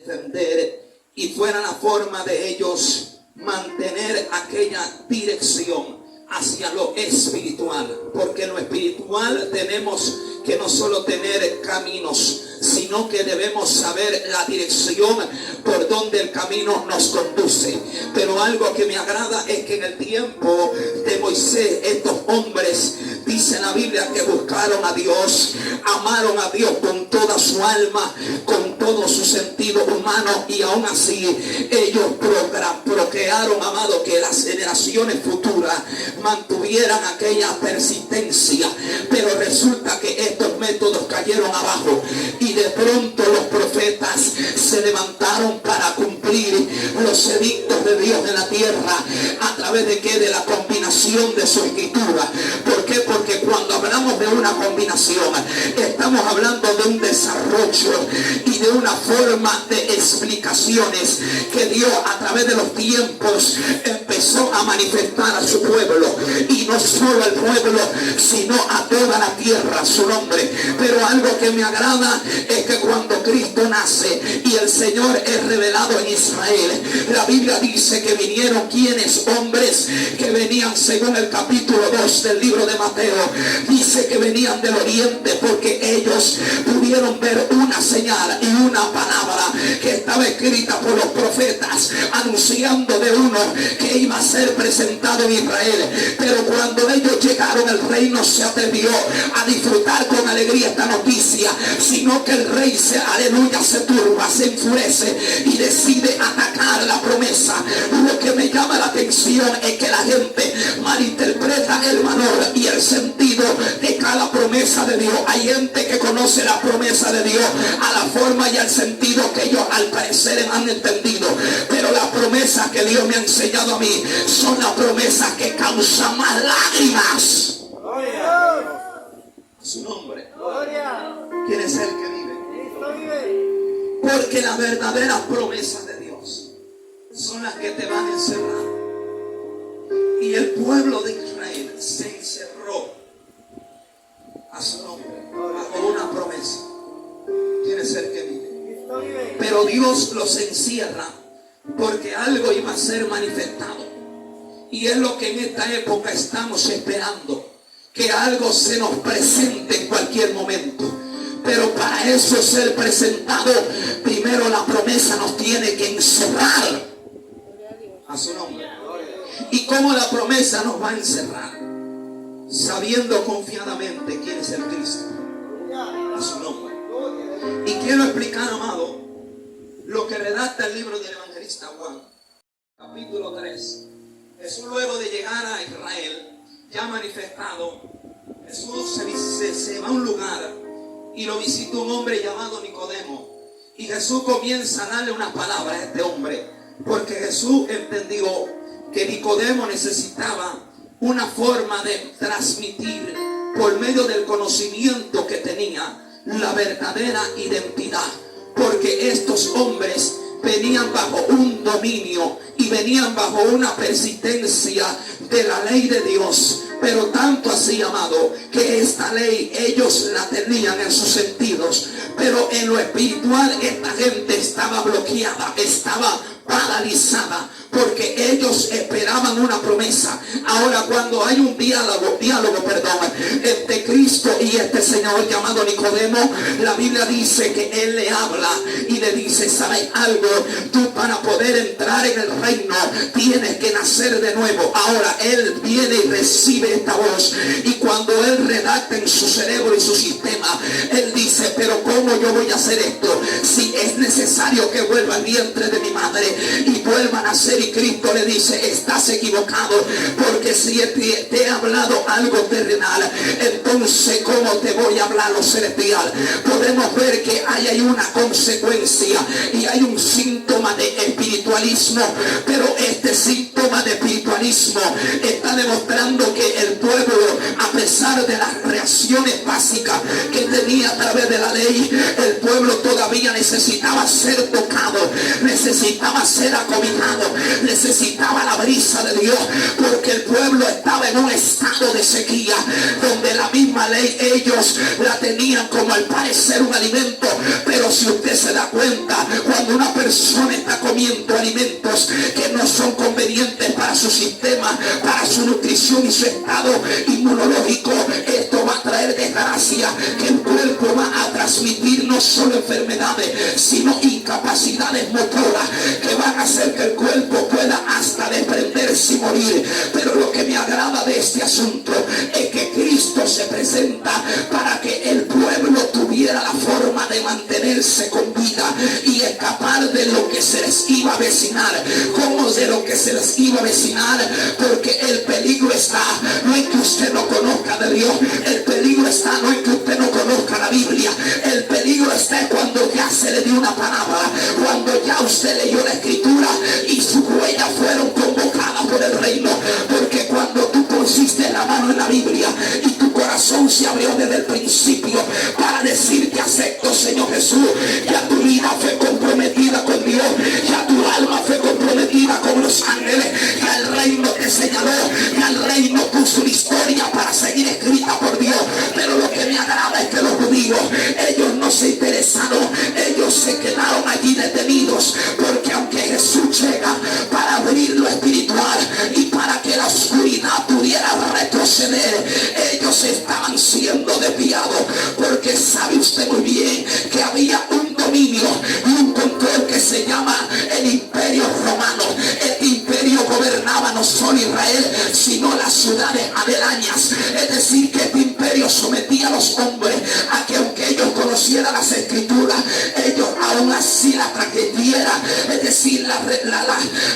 entender y fuera la forma de ellos mantener aquella dirección hacia lo espiritual, porque en lo espiritual tenemos que no solo tener caminos, sino que debemos saber la dirección por donde el camino nos conduce. Pero algo que me agrada es que en el tiempo de Moisés, estos hombres, dice la Biblia, que buscaron a Dios, amaron a Dios con toda su alma, con todo su sentido humano, y aún así ellos procrearon, amado, que las generaciones futuras mantuvieran aquella persistencia. Pero resulta que estos métodos cayeron abajo, y de pronto los profetas se levantaron para cumplir los edictos de Dios en la tierra. ¿A través de qué? De la combinación de su escritura. ¿Por qué? Porque cuando hablamos de una combinación, estamos hablando de un desarrollo y de una forma de explicaciones que Dios a través de los tiempos empezó a manifestar a su pueblo, y no solo al pueblo, sino a toda la tierra, su nombre. Pero algo que me agrada es que cuando Cristo nace y el Señor es revelado en Israel, la Biblia dice que vinieron quienes, hombres que venían, según el capítulo 2 del libro de Mateo, dice que venían del oriente, porque ellos pudieron ver una señal y una palabra que estaba escrita por los profetas, anunciando de uno que iba a ser presentado en Israel. Pero cuando ellos llegaron, el rey no se atrevió a disfrutar con alegría esta noticia, sino que el rey se turba, se enfurece y decide atacar la promesa. Lo que me llama la atención es que la gente malinterpreta el valor y el sentido de cada promesa de Dios. Hay gente que conoce la promesa de Dios a la forma y al sentido que ellos al parecer han entendido, pero las promesas que Dios me ha enseñado a mí son las promesas que causan más lágrimas. Su nombre. ¿Quién es el que vive? Porque las verdaderas promesas de Dios son las que te van a encerrar. Y el pueblo de Israel se encerró a su nombre bajo una promesa. ¿Quién es el que vive? Pero Dios los encierra porque algo iba a ser manifestado. Y es lo que en esta época estamos esperando, que algo se nos presente en cualquier momento. Pero para eso ser presentado, primero la promesa nos tiene que encerrar a su nombre. ¿Y cómo la promesa nos va a encerrar? Sabiendo confiadamente quién es el Cristo, a su nombre. Y quiero explicar, amado, lo que redacta el libro del evangelista Juan, capítulo 3. Jesús, luego de llegar a Israel, ya manifestado, Jesús se va a un lugar y lo visita un hombre llamado Nicodemo. Y Jesús comienza a darle una palabra a este hombre, porque Jesús entendió que Nicodemo necesitaba una forma de transmitir por medio del conocimiento que tenía la verdadera identidad, porque estos hombres venían bajo un dominio y venían bajo una persistencia de la ley de Dios. Pero tanto así, amado, que esta ley ellos la tenían en sus sentidos, pero en lo espiritual esta gente estaba bloqueada, estaba paralizada, porque ellos esperaban una promesa. Ahora, cuando hay un diálogo, entre Cristo y este señor llamado Nicodemo, la Biblia dice que él le habla y le dice: ¿sabes algo? Tú, para poder entrar en el reino, tienes que nacer de nuevo. Ahora él viene y recibe esta voz, y cuando él redacta en su cerebro y su sistema, él dice: pero ¿cómo yo voy a hacer esto? Si es necesario que vuelva al vientre de mi madre y vuelva a nacer. Y Cristo le dice: estás equivocado, porque si te he hablado algo terrenal, entonces ¿cómo te voy a hablar lo celestial? Podemos ver que hay una consecuencia y hay un síntoma de espiritualismo, pero este síntoma de espiritualismo está demostrando que el pueblo, a pesar de las reacciones básicas que tenía a través de la ley, el pueblo todavía necesitaba ser tocado, necesitaba ser acobijado, necesitaba la brisa de Dios, porque el pueblo estaba en un estado de sequía, donde la Biblia misma ley ellos la tenían como al parecer un alimento. Pero si usted se da cuenta, cuando una persona está comiendo alimentos que no son convenientes para su sistema, para su nutrición y su estado inmunológico, esto va a traer desgracia, que el cuerpo va a transmitir no solo enfermedades, sino incapacidades motoras que van a hacer que el cuerpo pueda hasta desprenderse y morir. Pero lo que me agrada de este asunto es que Cristo se presenta para que el pueblo tuviera la forma de mantenerse con vida y escapar de lo que se les iba a avecinar. ¿Cómo de lo que se les iba a avecinar? Porque el peligro está no en que usted no conozca de Dios, el peligro está no en que usted no conozca la Biblia, el peligro está cuando ya se le dio una palabra, cuando ya usted leyó la escritura y sus huellas fueron convocadas por el reino. Porque cuando tú pusiste la mano en la Biblia y tu corazón se abrió desde el principio para decir que acepto, Señor Jesús, ya tu vida fue comprometida con Dios, ya tu alma fue comprometida con los ángeles, ya el reino te señaló, ya el reino puso una historia para seguir escrita por Dios. Pero lo que me agrada es que los judíos, ellos no se interesaron, ellos se quedaron allí detenidos, porque aunque Jesús llega para abrir lo espiritual y para que la oscuridad pudiera retroceder, ellos estaban siendo desviados, porque sabe usted muy bien que había un dominio y un control que se llama el Imperio Romano. Este imperio gobernaba no solo Israel, sino las ciudades aledañas. Es decir, que este imperio sometía a los hombres a que aunque ellos conocieran las escrituras, ellos aún así la transgredieran, es decir,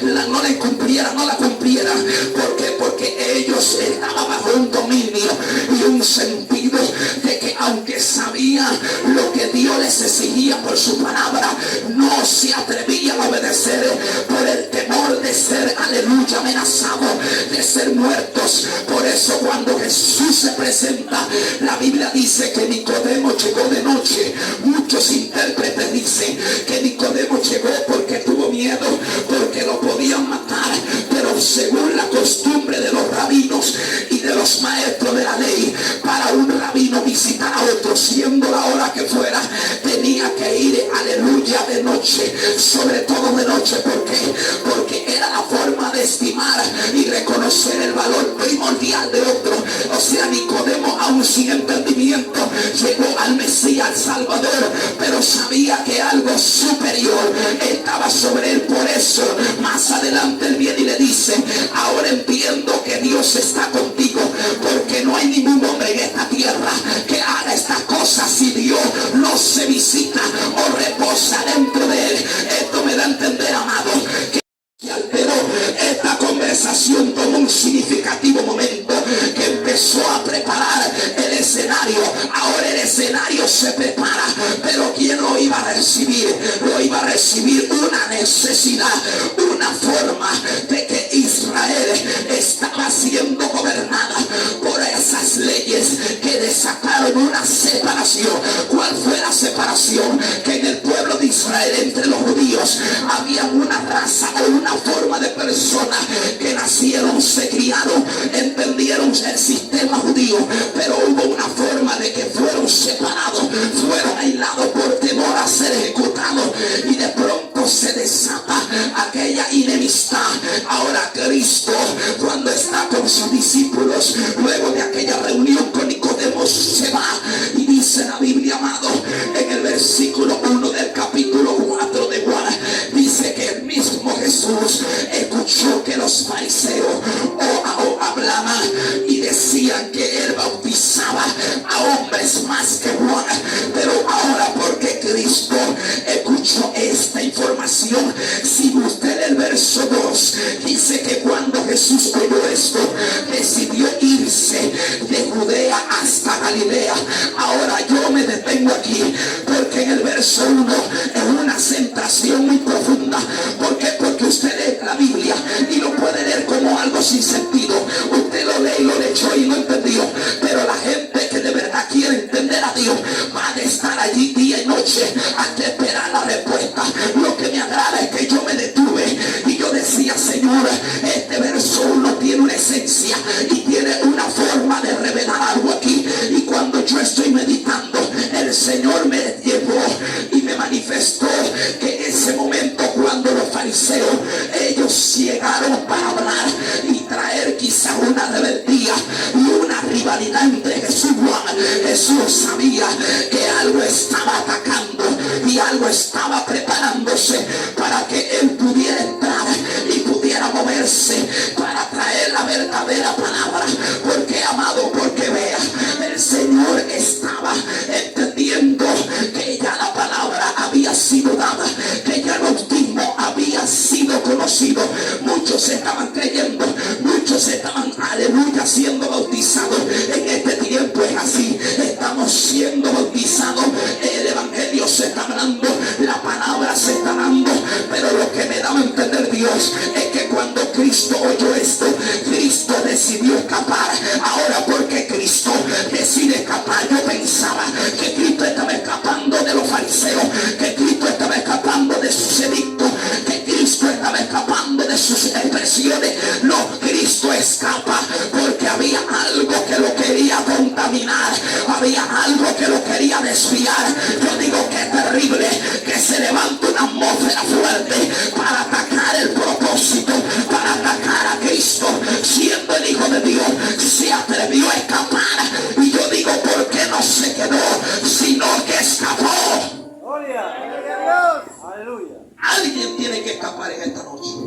no la incumplieran, no la cumplieran. ¿Por qué? Porque ellos estaban bajo un dominio y un sentido de que aunque sabían lo que Dios les exigía por su palabra, no se atrevían a obedecer por el temor de ser, aleluya, amenazados, de ser muertos. Por eso cuando Jesús se presenta, la Biblia dice que Nicodemo llegó de noche. Muchos intérpretes dicen que Nicodemo llegó porque tuvo miedo, porque lo podían matar. Pero según la costumbre de los rabinos y de los maestros de la ley, para un rabino visitar a otro, siendo la hora que fuera, tenía que ir, aleluya, de noche, sobre todo de noche. ¿Por qué? Porque era la forma de estimar y reconocer el valor primordial de otro. O sea, Nicodemo, aún sin entendimiento, llegó al Mesías, al Salvador, pero sabía que algo superior estaba sobre él. Por eso más adelante él viene y le dice: ahora entiendo que Dios está contigo, porque no hay ningún hombre en esta tierra que haga estas cosas si Dios no se visita o reposa dentro de él. Esto me da a entender, amado, que pero esta conversación tomó un significativo momento, que empezó a preparar el escenario. Ahora el escenario se prepara, pero ¿quién lo iba a recibir? Lo iba a recibir una necesidad, una forma de que Israel estaba siendo gobernada por esas leyes que desataron una separación. ¿Cuál fue la separación? Que en el pueblo de Israel, entre los judíos, había una raza o una forma de personas que nacieron, se criaron, entendieron el sistema judío, pero hubo una forma de que fueron separados, fueron aislados por temor a ser ejecutados, y de pronto se desata aquella enemistad. Ahora Cristo, cuando está con sus discípulos, luego de aquella reunión con Nicodemo, se va y dice la Biblia, amado, en el versículo 1 del capítulo 4 de Juan, dice que el mismo Jesús escuchó que los fariseos hablaban y decían que él bautizaba a hombres más que Juan. Pero ahora, porque Cristo escuchó esta información, si usted el verso 2 dice que cuando Jesús oyó esto, decidió irse de Judea hasta Galilea. Ahora yo me detengo aquí, porque en el verso 1 es una centración muy profunda. ¿Por qué? Porque usted lee la Biblia y lo puede leer como algo sin sentido. Usted lo lee y lo leyó y lo entendió, pero la gente que de verdad quiere entender a Dios van a estar allí día y noche hasta esperar la respuesta. Lo que me agrada es que yo me detuve y yo decía: Señor, este verso 1 tiene una esencia y tiene una forma de revelar algo aquí. Y fariseos, ellos llegaron para hablar y traer quizá una rebeldía y una rivalidad entre Jesús y Juan. Jesús sabía que algo estaba atacando y algo estaba preparándose para que él pudiera entrar y pudiera moverse para traer la verdadera palabra. Porque, amado, porque vea, el Señor estaba entendiendo que ya la palabra había sido dada, que ya el bautismo había sido conocido. Muchos estaban creyendo, muchos estaban, aleluya, siendo bautizados. En este tiempo es así, estamos siendo bautizados, el evangelio se está dando, la palabra se está dando. Pero lo que me daba a entender Dios es que cuando Cristo oyó esto, Cristo decidió escapar. Ahora, porque Cristo decide escapar, yo pensaba que Cristo estaba escapando de los fariseos, que Cristo estaba escapando de sus edictos, que Cristo estaba escapando de sus expresiones. No, Cristo escapa porque había algo que lo quería contaminar, había algo que lo quería desviar. Yo digo que es terrible que se levante una atmósfera fuerte para atacar el propósito, para atacar a Cristo, siendo el Hijo de Dios. Se atrevió a escapar, y yo digo, ¿por qué no se quedó, sino que escapó? Gloria a Dios. Aleluya. Alguien tiene que escapar en esta noche.